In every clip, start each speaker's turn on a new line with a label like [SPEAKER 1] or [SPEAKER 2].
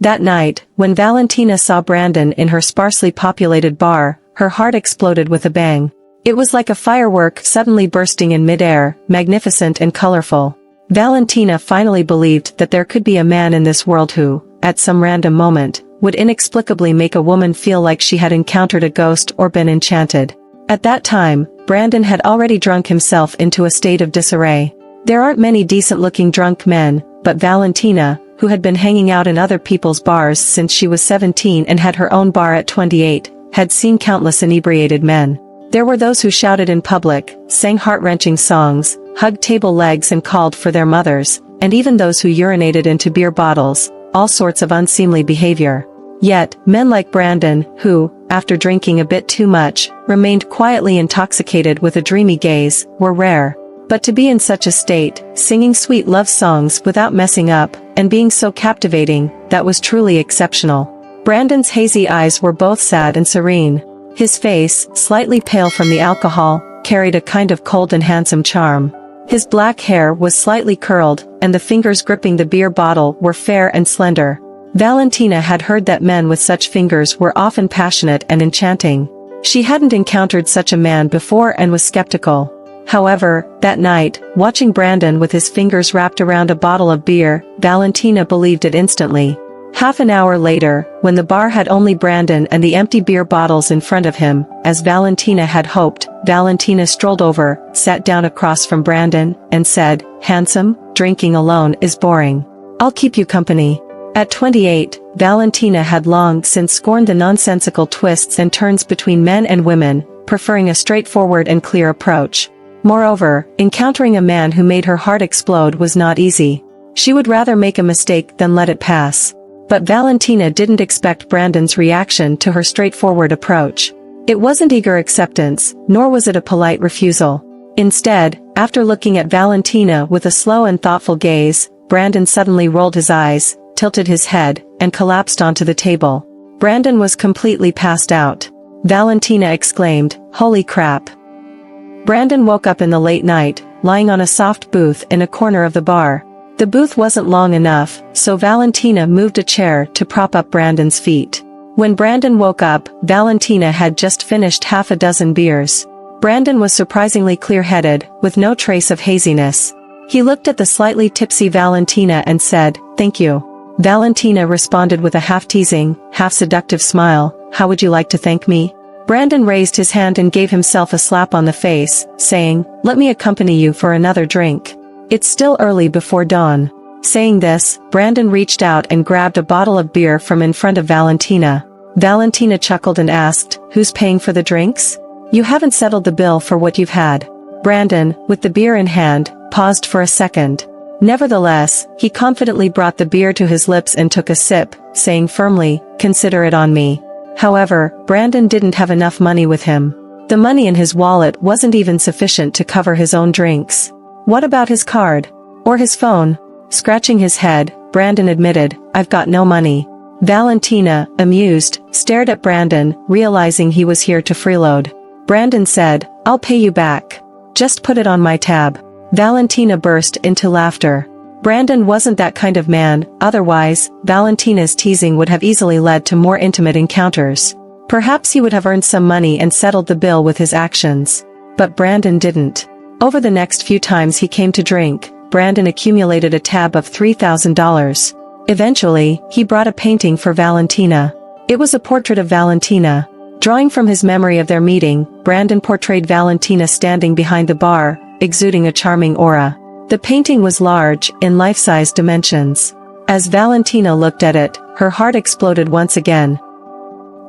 [SPEAKER 1] That night, when Valentina saw Brandon in her sparsely populated bar, her heart exploded with a bang. It was like a firework suddenly bursting in midair, magnificent and colorful. Valentina finally believed that there could be a man in this world who, at some random moment, would inexplicably make a woman feel like she had encountered a ghost or been enchanted. At that time, Brandon had already drunk himself into a state of disarray. There aren't many decent-looking drunk men, but Valentina, who had been hanging out in other people's bars since she was 17 and had her own bar at 28, had seen countless inebriated men. There were those who shouted in public, sang heart-wrenching songs, hugged table legs and called for their mothers, and even those who urinated into beer bottles, all sorts of unseemly behavior. Yet, men like Brandon, who, after drinking a bit too much, remained quietly intoxicated with a dreamy gaze, were rare. But to be in such a state, singing sweet love songs without messing up, and being so captivating, that was truly exceptional. Brandon's hazy eyes were both sad and serene. His face, slightly pale from the alcohol, carried a kind of cold and handsome charm. His black hair was slightly curled, and the fingers gripping the beer bottle were fair and slender. Valentina had heard that men with such fingers were often passionate and enchanting. She hadn't encountered such a man before and was skeptical. However, that night, watching Brandon with his fingers wrapped around a bottle of beer, Valentina believed it instantly. Half an hour later, when the bar had only Brandon and the empty beer bottles in front of him, as Valentina had hoped, Valentina strolled over, sat down across from Brandon, and said, "Handsome, drinking alone is boring. I'll keep you company." At 28, Valentina had long since scorned the nonsensical twists and turns between men and women, preferring a straightforward and clear approach. Moreover, encountering a man who made her heart explode was not easy. She would rather make a mistake than let it pass. But Valentina didn't expect Brandon's reaction to her straightforward approach. It wasn't eager acceptance, nor was it a polite refusal. Instead, after looking at Valentina with a slow and thoughtful gaze, Brandon suddenly rolled his eyes, tilted his head, and collapsed onto the table. Brandon was completely passed out. Valentina exclaimed, "Holy crap." Brandon woke up in the late night, lying on a soft booth in a corner of the bar. The booth wasn't long enough, so Valentina moved a chair to prop up Brandon's feet. When Brandon woke up, Valentina had just finished half a dozen beers. Brandon was surprisingly clear-headed, with no trace of haziness. He looked at the slightly tipsy Valentina and said, "Thank you." Valentina responded with a half-teasing, half-seductive smile, "How would you like to thank me?" Brandon raised his hand and gave himself a slap on the face, saying, "Let me accompany you for another drink. It's still early before dawn." Saying this, Brandon reached out and grabbed a bottle of beer from in front of Valentina. Valentina chuckled and asked, "Who's paying for the drinks? You haven't settled the bill for what you've had." Brandon, with the beer in hand, paused for a second. Nevertheless, he confidently brought the beer to his lips and took a sip, saying firmly, "Consider it on me." However, Brandon didn't have enough money with him. The money in his wallet wasn't even sufficient to cover his own drinks. What about his card? Or his phone? Scratching his head, Brandon admitted, "I've got no money." Valentina, amused, stared at Brandon, realizing he was here to freeload. Brandon said, "I'll pay you back. Just put it on my tab." Valentina burst into laughter. Brandon wasn't that kind of man, otherwise, Valentina's teasing would have easily led to more intimate encounters. Perhaps he would have earned some money and settled the bill with his actions. But Brandon didn't. Over the next few times he came to drink, Brandon accumulated a tab of $3,000. Eventually, he brought a painting for Valentina. It was a portrait of Valentina. Drawing from his memory of their meeting, Brandon portrayed Valentina standing behind the bar, exuding a charming aura. The painting was large, in life-size dimensions. As Valentina looked at it, her heart exploded once again.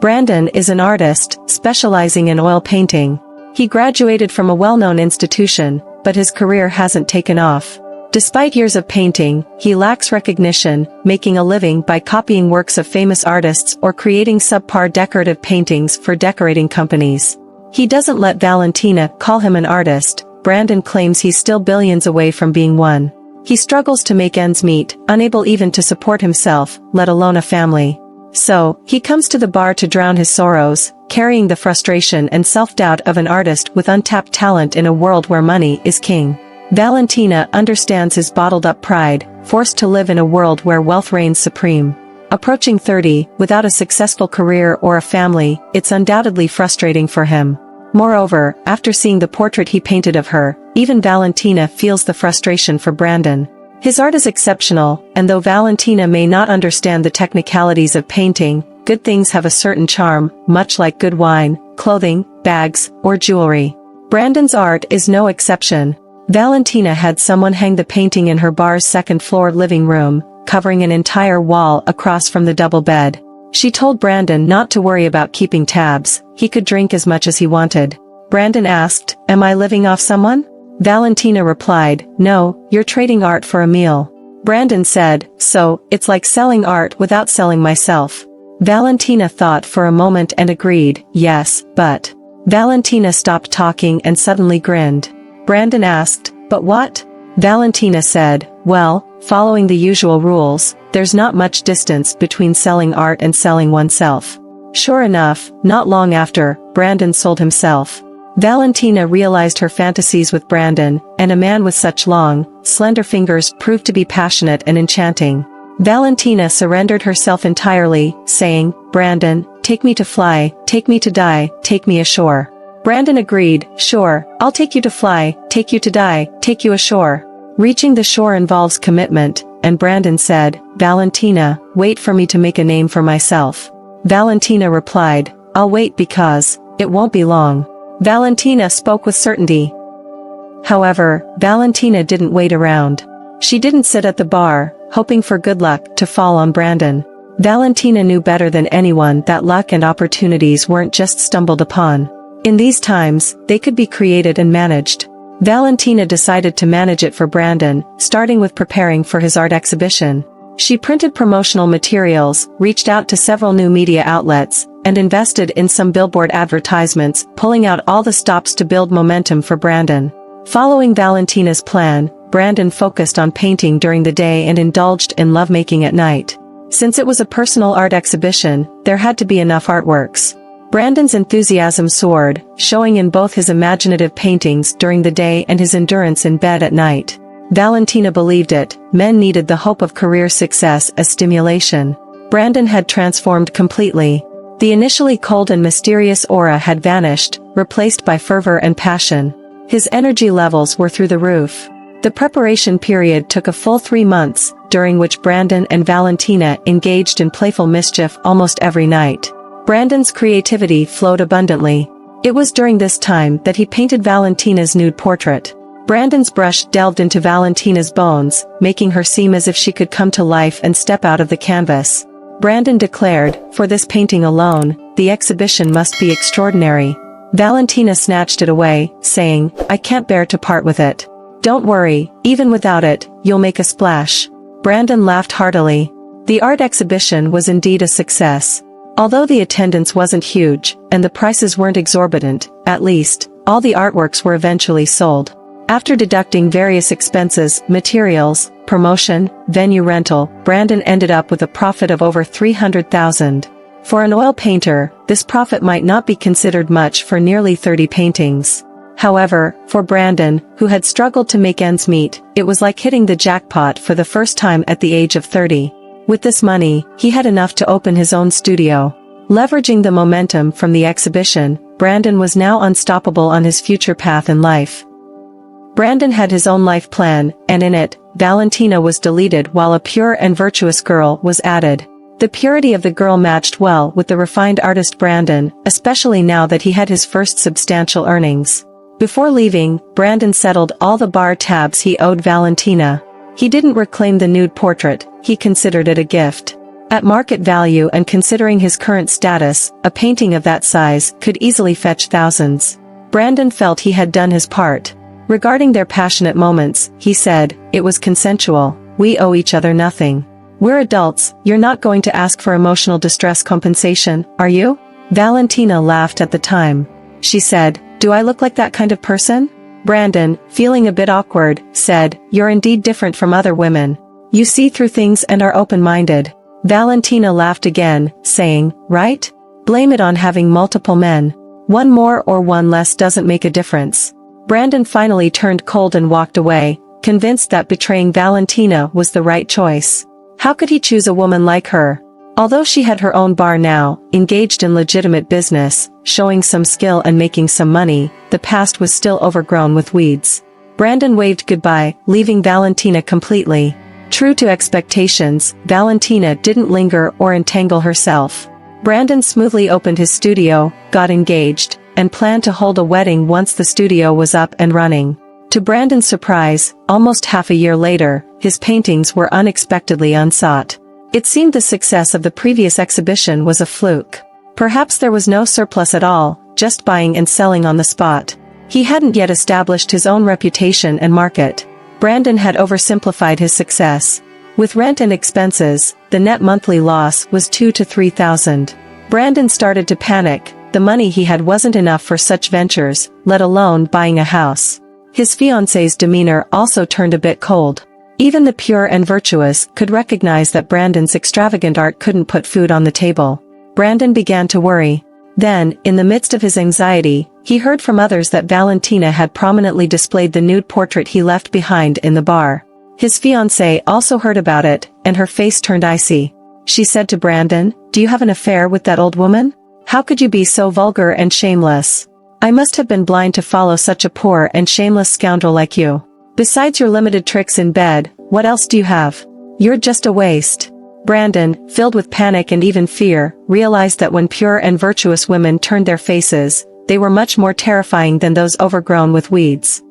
[SPEAKER 1] Brandon is an artist, specializing in oil painting. He graduated from a well-known institution, but his career hasn't taken off. Despite years of painting, he lacks recognition, making a living by copying works of famous artists or creating subpar decorative paintings for decorating companies. He doesn't let Valentina call him an artist. Brandon claims he's still billions away from being one. He struggles to make ends meet, unable even to support himself, let alone a family. So, he comes to the bar to drown his sorrows, carrying the frustration and self-doubt of an artist with untapped talent in a world where money is king. Valentina understands his bottled-up pride, forced to live in a world where wealth reigns supreme. Approaching 30, without a successful career or a family, it's undoubtedly frustrating for him. Moreover, after seeing the portrait he painted of her, even Valentina feels the frustration for Brandon. His art is exceptional, and though Valentina may not understand the technicalities of painting, good things have a certain charm, much like good wine, clothing, bags, or jewelry. Brandon's art is no exception. Valentina had someone hang the painting in her bar's second-floor living room, covering an entire wall across from the double bed. She told Brandon not to worry about keeping tabs, he could drink as much as he wanted. Brandon asked, "Am I living off someone?" Valentina replied, "No, you're trading art for a meal." Brandon said, "So, it's like selling art without selling myself." Valentina thought for a moment and agreed, "Yes, but..." Valentina stopped talking and suddenly grinned. Brandon asked, "But what?" Valentina said, "Well, following the usual rules, there's not much distance between selling art and selling oneself." Sure enough, not long after, Brandon sold himself. Valentina realized her fantasies with Brandon, and a man with such long, slender fingers proved to be passionate and enchanting. Valentina surrendered herself entirely, saying, "Brandon, take me to fly, take me to die, take me ashore." Brandon agreed, "Sure, I'll take you to fly, take you to die, take you ashore." Reaching the shore involves commitment, and Brandon said, "Valentina, wait for me to make a name for myself." Valentina replied, "I'll wait because it won't be long." Valentina spoke with certainty. However, Valentina didn't wait around. She didn't sit at the bar, hoping for good luck to fall on Brandon. Valentina knew better than anyone that luck and opportunities weren't just stumbled upon. In these times, they could be created and managed. Valentina decided to manage it for Brandon, starting with preparing for his art exhibition. She printed promotional materials, reached out to several new media outlets, and invested in some billboard advertisements, pulling out all the stops to build momentum for Brandon. Following Valentina's plan, Brandon focused on painting during the day and indulged in lovemaking at night. Since it was a personal art exhibition, there had to be enough artworks. Brandon's enthusiasm soared, showing in both his imaginative paintings during the day and his endurance in bed at night. Valentina believed it, men needed the hope of career success as stimulation. Brandon had transformed completely. The initially cold and mysterious aura had vanished, replaced by fervor and passion. His energy levels were through the roof. The preparation period took a full 3 months, during which Brandon and Valentina engaged in playful mischief almost every night. Brandon's creativity flowed abundantly. It was during this time that he painted Valentina's nude portrait. Brandon's brush delved into Valentina's bones, making her seem as if she could come to life and step out of the canvas. Brandon declared, "For this painting alone, the exhibition must be extraordinary." Valentina snatched it away, saying, "I can't bear to part with it." "Don't worry, even without it, you'll make a splash." Brandon laughed heartily. The art exhibition was indeed a success. Although the attendance wasn't huge, and the prices weren't exorbitant, at least, all the artworks were eventually sold. After deducting various expenses, materials, promotion, venue rental, Brandon ended up with a profit of over $300,000. For an oil painter, this profit might not be considered much for nearly 30 paintings. However, for Brandon, who had struggled to make ends meet, it was like hitting the jackpot for the first time at the age of 30. With this money, he had enough to open his own studio. Leveraging the momentum from the exhibition, Brandon was now unstoppable on his future path in life. Brandon had his own life plan, and in it, Valentina was deleted while a pure and virtuous girl was added. The purity of the girl matched well with the refined artist Brandon, especially now that he had his first substantial earnings. Before leaving, Brandon settled all the bar tabs he owed Valentina. He didn't reclaim the nude portrait, he considered it a gift. At market value and considering his current status, a painting of that size could easily fetch thousands. Brandon felt he had done his part. Regarding their passionate moments, he said, "It was consensual, we owe each other nothing. We're adults, you're not going to ask for emotional distress compensation, are you?" Valentina laughed at the time. She said, "Do I look like that kind of person?" Brandon, feeling a bit awkward, said, "You're indeed different from other women. You see through things and are open-minded." Valentina laughed again, saying, "Right? Blame it on having multiple men. One more or one less doesn't make a difference." Brandon finally turned cold and walked away, convinced that betraying Valentina was the right choice. How could he choose a woman like her? Although she had her own bar now, engaged in legitimate business, showing some skill and making some money, the past was still overgrown with weeds. Brandon waved goodbye, leaving Valentina completely. True to expectations, Valentina didn't linger or entangle herself. Brandon smoothly opened his studio, got engaged, and planned to hold a wedding once the studio was up and running. To Brandon's surprise, almost half a year later, his paintings were unexpectedly unsought. It seemed the success of the previous exhibition was a fluke. Perhaps there was no surplus at all, just buying and selling on the spot. He hadn't yet established his own reputation and market. Brandon had oversimplified his success. With rent and expenses, the net monthly loss was $2,000 to $3,000. Brandon started to panic. The money he had wasn't enough for such ventures, let alone buying a house. His fiancée's demeanor also turned a bit cold. Even the pure and virtuous could recognize that Brandon's extravagant art couldn't put food on the table. Brandon began to worry. Then, in the midst of his anxiety, he heard from others that Valentina had prominently displayed the nude portrait he left behind in the bar. His fiancée also heard about it, and her face turned icy. She said to Brandon, "Do you have an affair with that old woman? How could you be so vulgar and shameless? I must have been blind to follow such a poor and shameless scoundrel like you. Besides your limited tricks in bed, what else do you have? You're just a waste." Brandon, filled with panic and even fear, realized that when pure and virtuous women turned their faces, they were much more terrifying than those overgrown with weeds.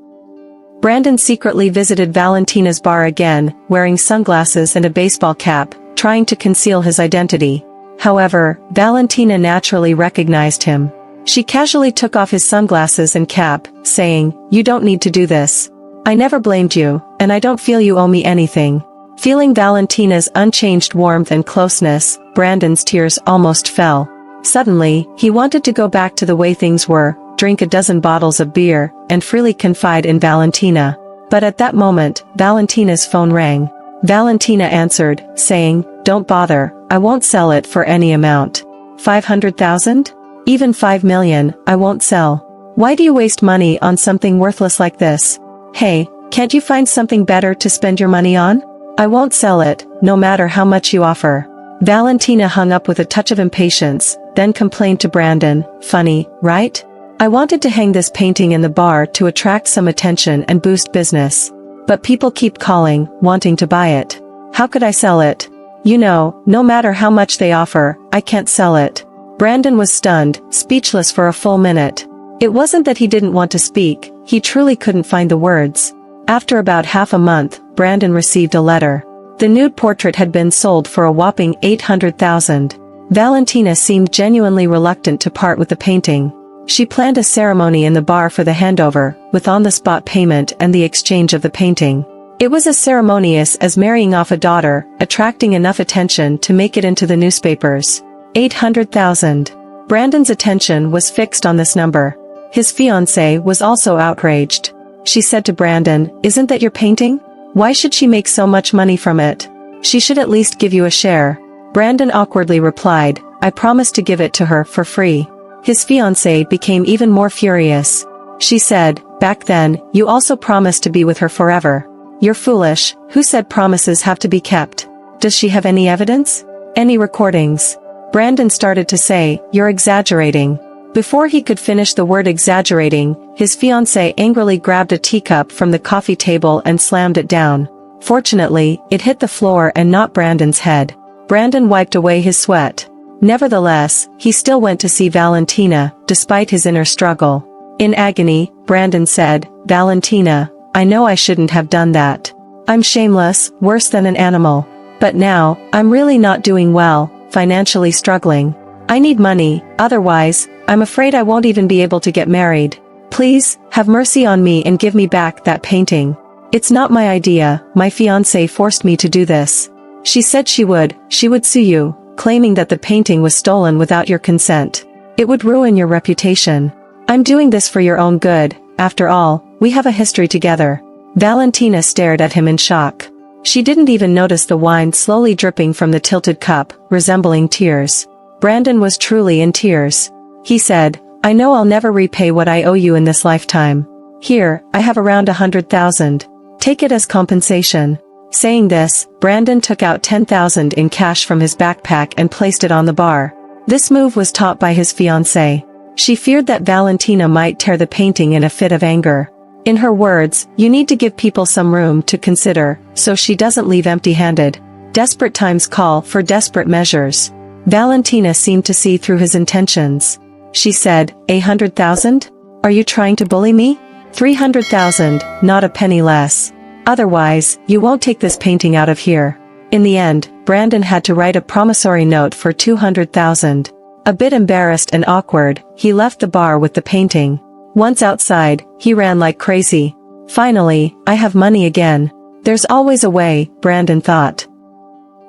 [SPEAKER 1] Brandon secretly visited Valentina's bar again, wearing sunglasses and a baseball cap, trying to conceal his identity. However, Valentina naturally recognized him. She casually took off his sunglasses and cap, saying, "You don't need to do this. I never blamed you, and I don't feel you owe me anything." Feeling Valentina's unchanged warmth and closeness, Brandon's tears almost fell. Suddenly, he wanted to go back to the way things were, drink a dozen bottles of beer, and freely confide in Valentina. But at that moment, Valentina's phone rang. Valentina answered, saying, "Don't bother, I won't sell it for any amount. 500,000? Even 5 million, I won't sell. Why do you waste money on something worthless like this? Hey, can't you find something better to spend your money on? I won't sell it, no matter how much you offer." Valentina hung up with a touch of impatience, then complained to Brandon, "Funny, right? I wanted to hang this painting in the bar to attract some attention and boost business. But people keep calling, wanting to buy it. How could I sell it? You know, no matter how much they offer, I can't sell it." Brandon was stunned, speechless for a full minute. It wasn't that he didn't want to speak, he truly couldn't find the words. After about half a month, Brandon received a letter. The nude portrait had been sold for a whopping $800,000. Valentina seemed genuinely reluctant to part with the painting. She planned a ceremony in the bar for the handover, with on-the-spot payment and the exchange of the painting. It was as ceremonious as marrying off a daughter, attracting enough attention to make it into the newspapers. 800,000. Brandon's attention was fixed on this number. His fiancée was also outraged. She said to Brandon, "Isn't that your painting? Why should she make so much money from it? She should at least give you a share." Brandon awkwardly replied, "I promised to give it to her for free." His fiancée became even more furious. She said, "Back then, you also promised to be with her forever. You're foolish. Who said promises have to be kept? Does she have any evidence? Any recordings?" Brandon started to say, "You're exaggerating." Before he could finish the word exaggerating, his fiancée angrily grabbed a teacup from the coffee table and slammed it down. Fortunately, it hit the floor and not Brandon's head. Brandon wiped away his sweat. Nevertheless, he still went to see Valentina, despite his inner struggle. In agony, Brandon said, "Valentina, I know I shouldn't have done that. I'm shameless, worse than an animal. But now, I'm really not doing well, financially struggling. I need money, otherwise, I'm afraid I won't even be able to get married. Please, have mercy on me and give me back that painting. It's not my idea, my fiancé forced me to do this. She said she would sue you, claiming that the painting was stolen without your consent. It would ruin your reputation. I'm doing this for your own good, after all, we have a history together." Valentina stared at him in shock. She didn't even notice the wine slowly dripping from the tilted cup, resembling tears. Brandon was truly in tears. He said, "I know I'll never repay what I owe you in this lifetime. Here, I have around 100,000. Take it as compensation." Saying this, Brandon took out $10,000 in cash from his backpack and placed it on the bar. This move was taught by his fiancée. She feared that Valentina might tear the painting in a fit of anger. In her words, "You need to give people some room to consider, so she doesn't leave empty-handed. Desperate times call for desperate measures." Valentina seemed to see through his intentions. She said, "100,000? Are you trying to bully me? 300,000, not a penny less. Otherwise, you won't take this painting out of here." In the end, Brandon had to write a promissory note for 200,000. A bit embarrassed and awkward, he left the bar with the painting. Once outside, he ran like crazy. Finally, I have money again. There's always a way, Brandon thought.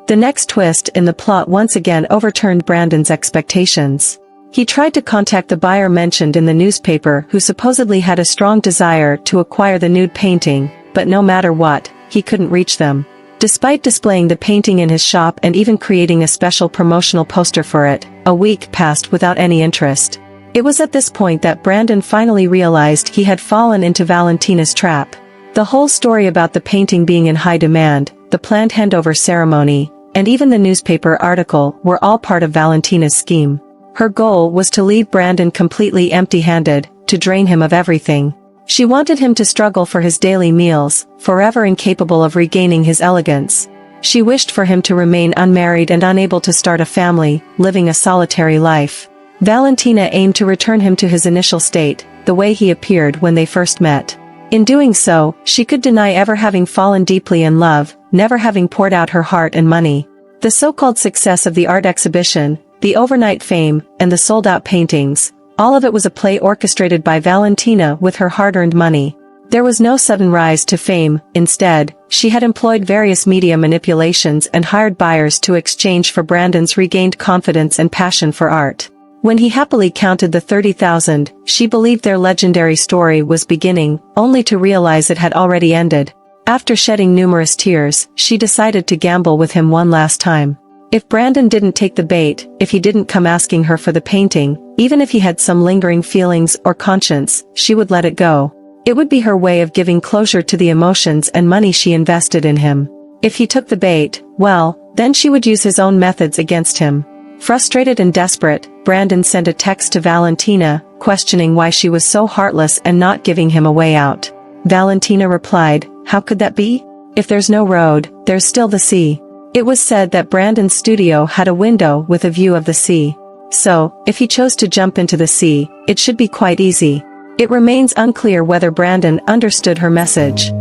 [SPEAKER 1] The next twist in the plot once again overturned Brandon's expectations. He tried to contact the buyer mentioned in the newspaper who supposedly had a strong desire to acquire the nude painting, but no matter what, he couldn't reach them. Despite displaying the painting in his shop and even creating a special promotional poster for it, a week passed without any interest. It was at this point that Brandon finally realized he had fallen into Valentina's trap. The whole story about the painting being in high demand, the planned handover ceremony, and even the newspaper article were all part of Valentina's scheme. Her goal was to leave Brandon completely empty-handed, to drain him of everything. She wanted him to struggle for his daily meals, forever incapable of regaining his elegance. She wished for him to remain unmarried and unable to start a family, living a solitary life. Valentina aimed to return him to his initial state, the way he appeared when they first met. In doing so, she could deny ever having fallen deeply in love, never having poured out her heart and money. The so-called success of the art exhibition, the overnight fame, and the sold-out paintings, all of it was a play orchestrated by Valentina with her hard-earned money. There was no sudden rise to fame. Instead, she had employed various media manipulations and hired buyers to exchange for Brandon's regained confidence and passion for art. When he happily counted the 30,000, she believed their legendary story was beginning, only to realize it had already ended. After shedding numerous tears, she decided to gamble with him one last time. If Brandon didn't take the bait, if he didn't come asking her for the painting, even if he had some lingering feelings or conscience, she would let it go. It would be her way of giving closure to the emotions and money she invested in him. If he took the bait, well, then she would use his own methods against him. Frustrated and desperate, Brandon sent a text to Valentina, questioning why she was so heartless and not giving him a way out. Valentina replied, "How could that be? If there's no road, there's still the sea." It was said that Brandon's studio had a window with a view of the sea. So, if he chose to jump into the sea, it should be quite easy. It remains unclear whether Brandon understood her message.